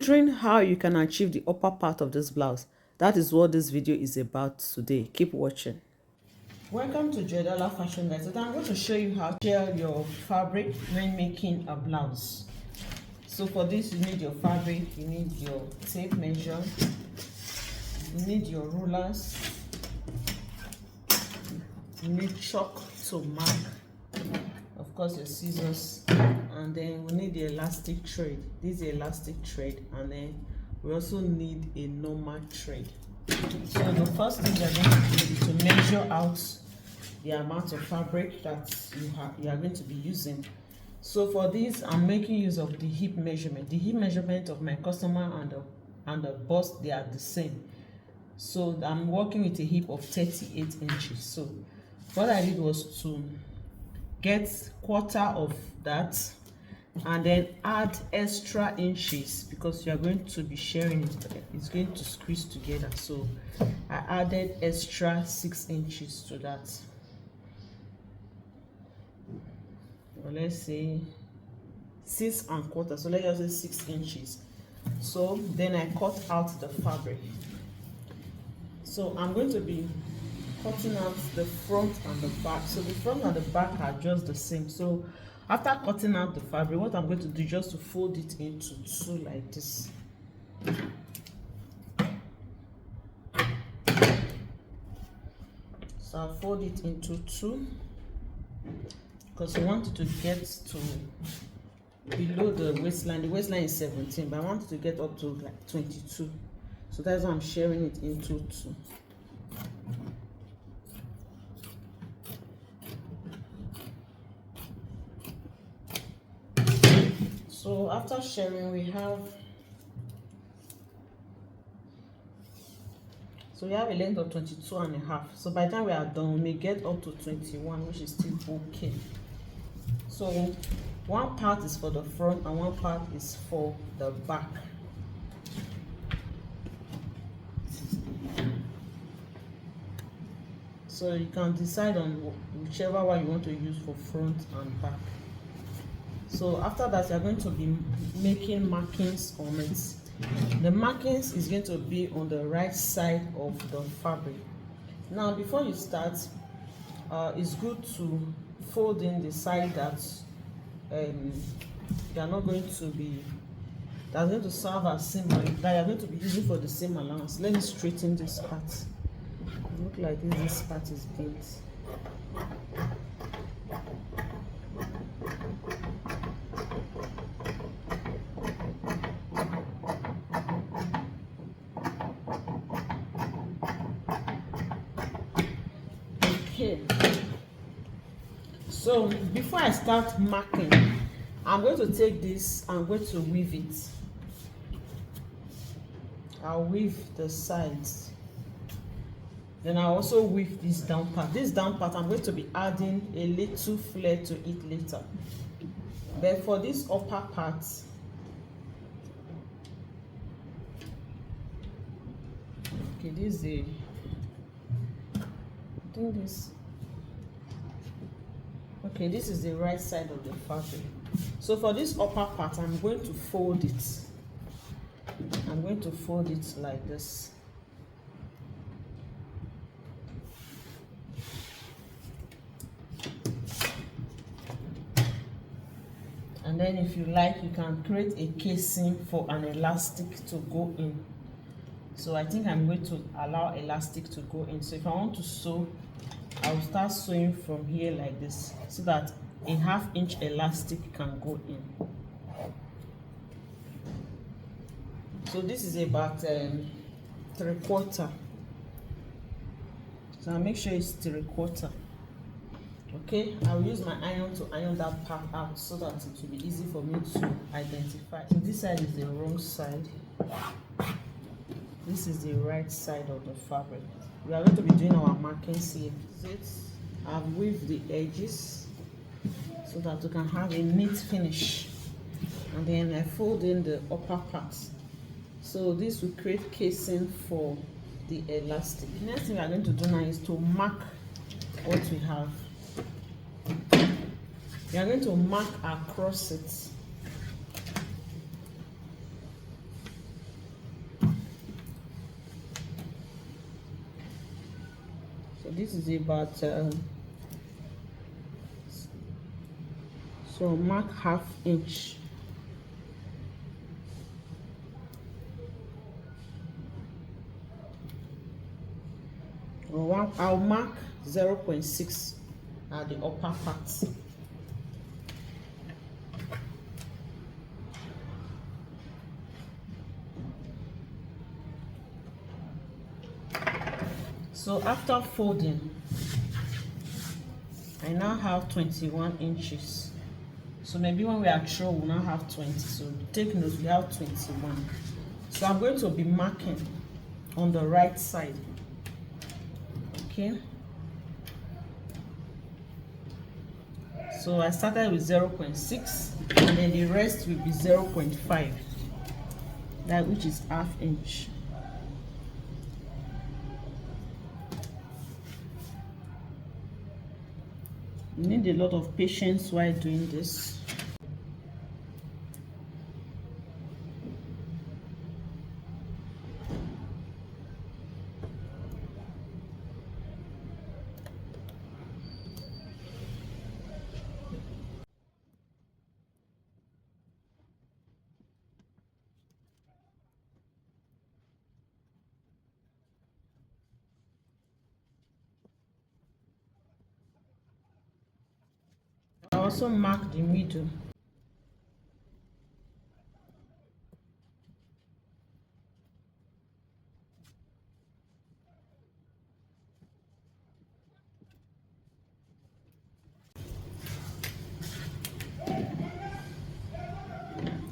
wondering how you can achieve the upper part of this blouse? That is what this video is about today. Keep watching. Welcome to Joidala Fashion Guide. Today I'm going to show you how to share your fabric when making a blouse. So for this you need your fabric, you need your tape measure, you need your rulers, you need chalk to mark, of course your scissors, and then we need the elastic thread. This is the elastic thread, and then we also need a normal thread. So the first thing you're going to do is to measure out the amount of fabric that you are going to be using. So for this, I'm making use of the hip measurement. The hip measurement of my customer and the bust, they are the same. So I'm working with a hip of 38 inches. So what I did was to get quarter of that and then add extra inches because you are going to be sharing it. It's going to squeeze together. So I added extra 6 inches to that. Or let's say 6 1/4. So let's just say 6 inches. So then I cut out the fabric. So I'm going to be cutting out the front and the back. So the front and the back are just the same. So after cutting out the fabric, what I'm going to do is just to fold it into two like this. So I'll fold it into two because I want it to get to below the waistline. The waistline is 17, but I want it to get up to like 22. So that's why I'm sharing it into two. So after sharing, we have a length of 22.5. So by the time we are done, we may get up to 21, which is still okay. So one part is for the front and one part is for the back. So you can decide on whichever one you want to use for front and back. So after that, you're going to be making markings on it. The markings is going to be on the right side of the fabric. Now before you start, it's good to fold in the side that you are not going to be, that's going to serve as symbol that you are going to be using for the same allowance. Let me straighten this part. It looks like this part is bent. Okay, so before I start marking, I'm going to take this, I'm going to weave it. I'll weave the sides, then I'll also weave this down part. This down part, I'm going to be adding a little flare to it later. But for this upper part, okay, this is the, I think this, okay, this is the right side of the fabric. So for this upper part, I'm going to fold it. I'm going to fold it like this. And then if you like, you can create a casing for an elastic to go in. So I think I'm going to allow elastic to go in. So if I want to sew, I'll start sewing from here like this so that a 1/2 inch elastic can go in. So this is about 3/4. So I'll make sure it's 3/4. Okay, I'll use my iron to iron that part out so that it will be easy for me to identify. So this side is the wrong side. This is the right side of the fabric. We are going to be doing our markings here. I've weaved the edges so that we can have a neat finish. And then I fold in the upper part. So this will create casing for the elastic. The next thing we are going to do now is to mark what we have. We are going to mark across it. So this is about so mark 1/2 inch. I'll mark 0.6 at the upper part. So after folding, I now have 21 inches. So maybe when we are through, we'll now have 20. So take note, we have 21. So I'm going to be marking on the right side. Okay. So I started with 0.6 and then the rest will be 0.5, that which is 1/2 inch. You need a lot of patience while doing this. I also mark the middle.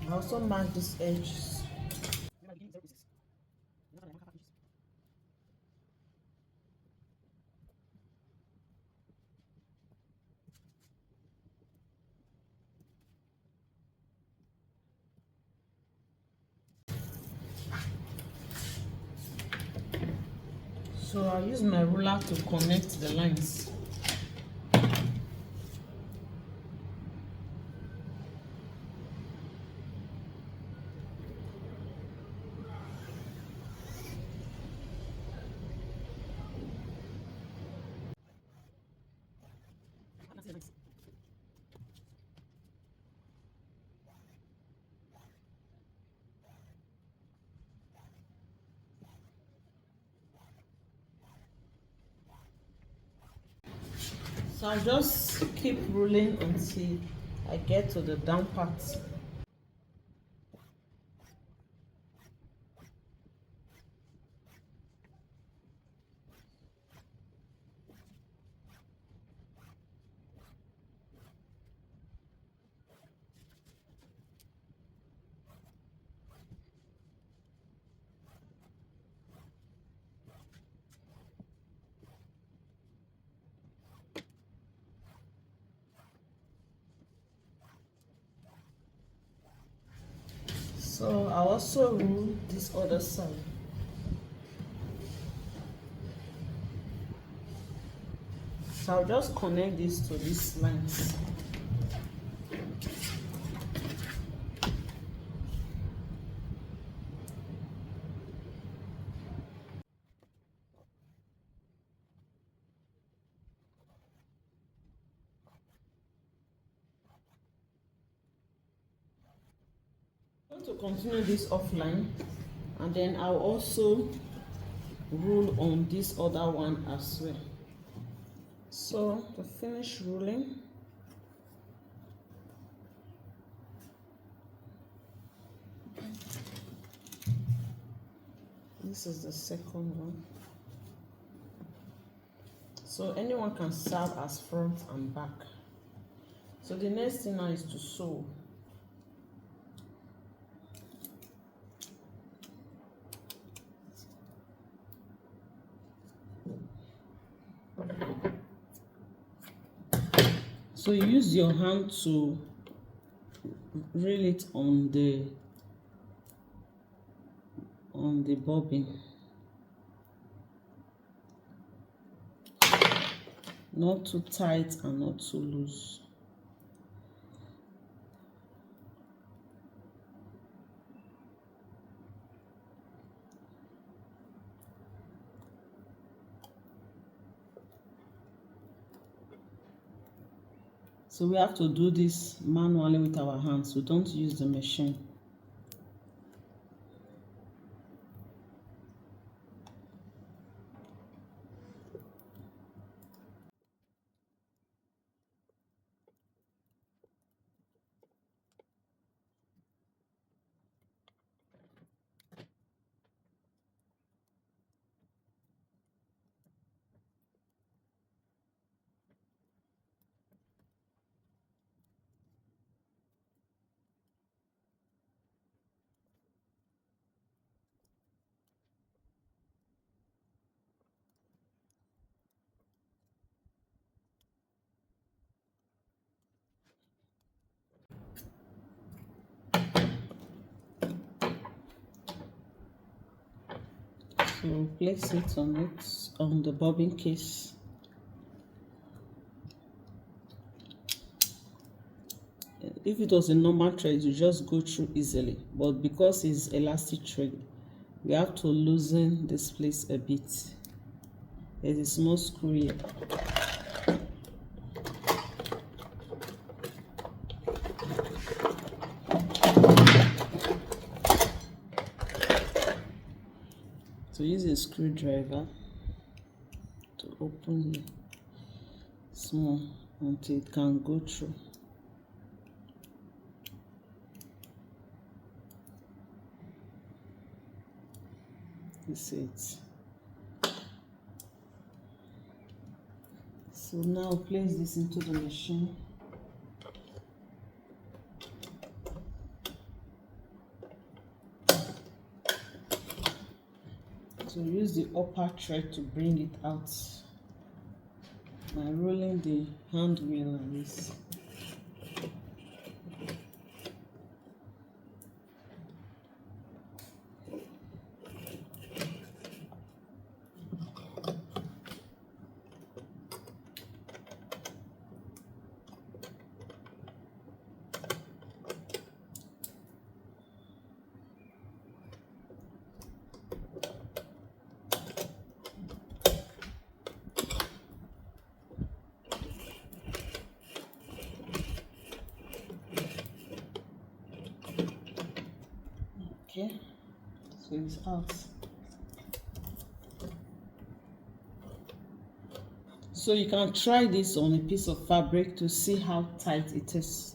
I also mark these edges. So I'll use my ruler to connect the lines. So I'll just keep rolling until I get to the down part. So I'll also roll this other side. So I'll just connect this to these lines. I'm going to continue this offline, and then I'll also roll on this other one as well. So to finish rolling, this is the second one. So anyone can serve as front and back. So the next thing now is to sew. So you use your hand to reel it on the bobbin. Not too tight and not too loose. So we have to do this manually with our hands. We don't use the machine. So place it on the bobbin case. If it was a normal thread, you just go through easily, but because it's elastic thread, we have to loosen this place a bit. There's a small screw here. So use a screwdriver to open it small until it can go through. This is it. So now place this into the machine. So use the upper thread to bring it out by rolling the hand wheel like this. Okay, so it's out. So you can try this on a piece of fabric to see how tight it is.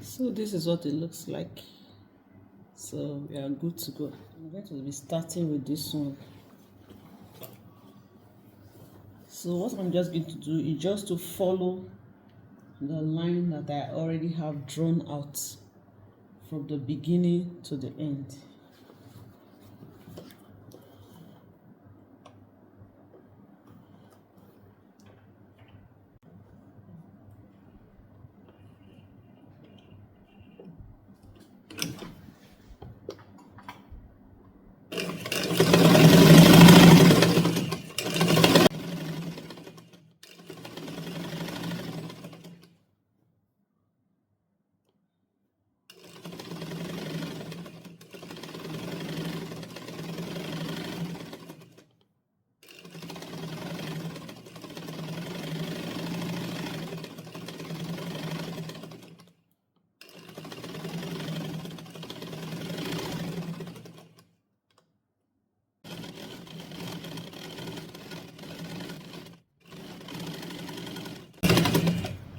So this is what it looks like. So we are good to go. I'm going to be starting with this one. So what I'm just going to do is just to follow the line that I already have drawn out from the beginning to the end.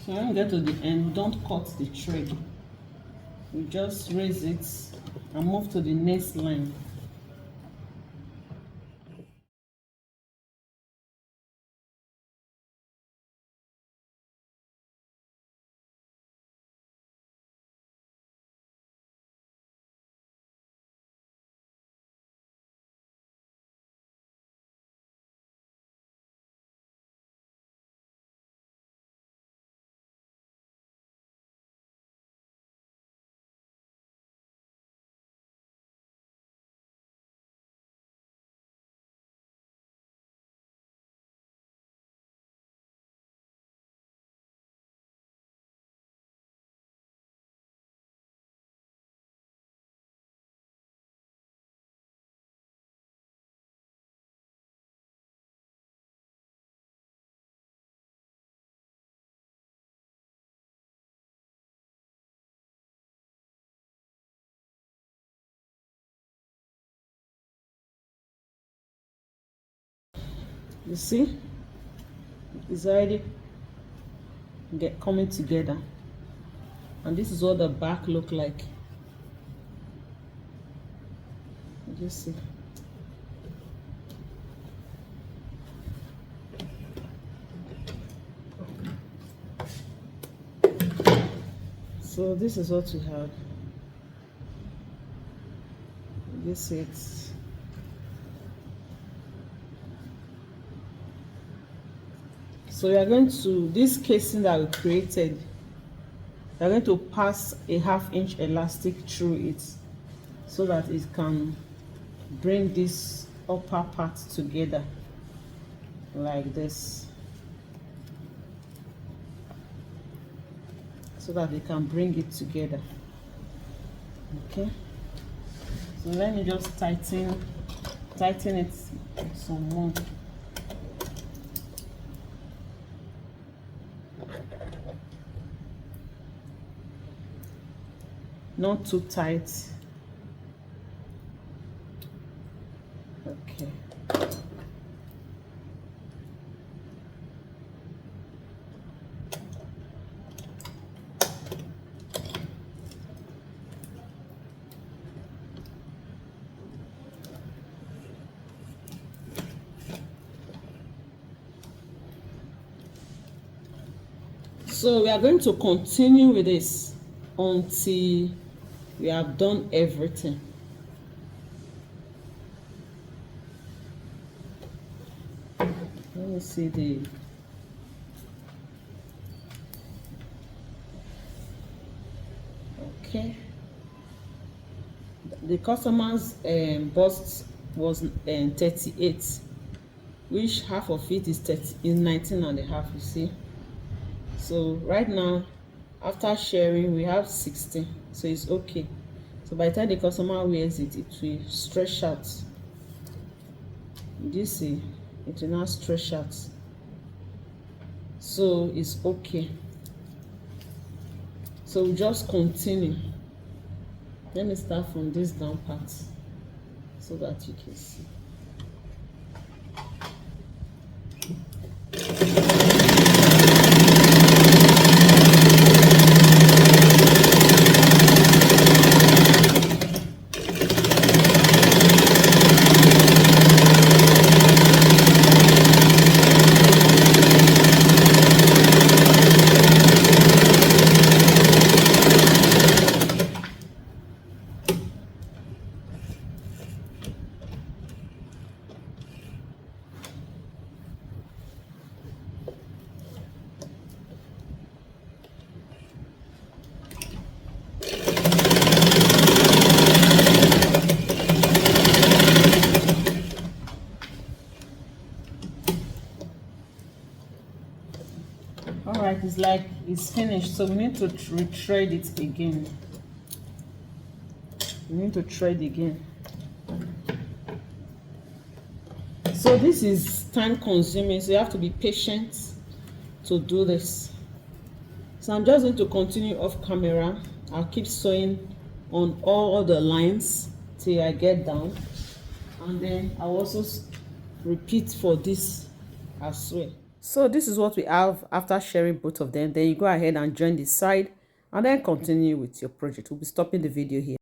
So when you get to the end, don't cut the thread. You just raise it and move to the next line. You see, it's already coming together, and this is what the back look like. You see. So this is what we have. This is so we are going to, this casing that we created, we are going to pass a 1/2 inch elastic through it so that it can bring this upper part together like this, so that they can bring it together. Okay, so let me just tighten it some more. Not too tight. Okay. So we are going to continue with this until we have done everything. Let me see the okay. The customer's bust was 38, which half of it is 19.5. You see. So right now, after sharing, we have 16, so it's okay. So by the time the customer wears it, it will stretch out. You see, it will not stretch out, so it's okay. So we just continue. Let me start from this down part so that you can see. Alright, it's like it's finished, so we need to retread it again. We need to thread again. So this is time consuming, so you have to be patient to do this. So I'm just going to continue off camera. I'll keep sewing on all the lines till I get down, and then I'll also repeat for this as well. So this is what we have after sharing both of them. Then you go ahead and join the side and then continue with your project. We'll be stopping the video here.